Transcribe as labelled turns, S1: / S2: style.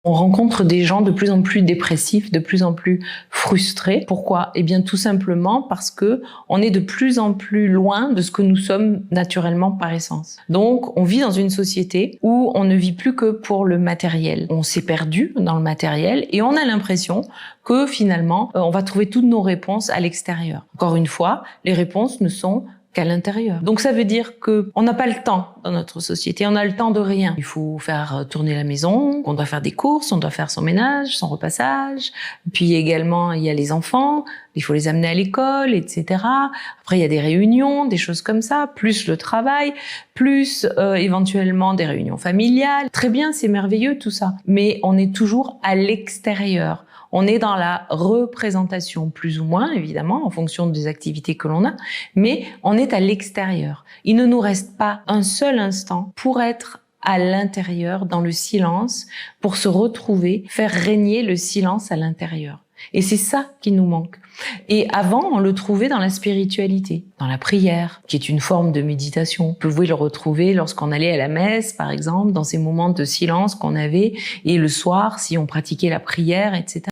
S1: On rencontre des gens de plus en plus dépressifs, de plus en plus frustrés. Pourquoi? Eh bien, tout simplement parce que on est de plus en plus loin de ce que nous sommes naturellement par essence. Donc, on vit dans une société où on ne vit plus que pour le matériel. On s'est perdu dans le matériel et on a l'impression que finalement, on va trouver toutes nos réponses à l'extérieur. Encore une fois, les réponses ne sont qu'à l'intérieur. Donc ça veut dire que on n'a pas le temps dans notre société, on a le temps de rien. Il faut faire tourner la maison, on doit faire des courses, on doit faire son ménage, son repassage. Puis également, il y a les enfants, il faut les amener à l'école, etc. Après, il y a des réunions, des choses comme ça, plus le travail, plus éventuellement des réunions familiales. Très bien, c'est merveilleux tout ça. Mais on est toujours à l'extérieur. On est dans la représentation, plus ou moins, évidemment, en fonction des activités que l'on a, mais on est à l'extérieur. Il ne nous reste pas un seul instant pour être à l'intérieur, dans le silence, pour se retrouver, faire régner le silence à l'intérieur. Et c'est ça qui nous manque. Et avant, on le trouvait dans la spiritualité, dans la prière, qui est une forme de méditation. Vous pouvez le retrouver lorsqu'on allait à la messe, par exemple, dans ces moments de silence qu'on avait, et le soir, si on pratiquait la prière, etc.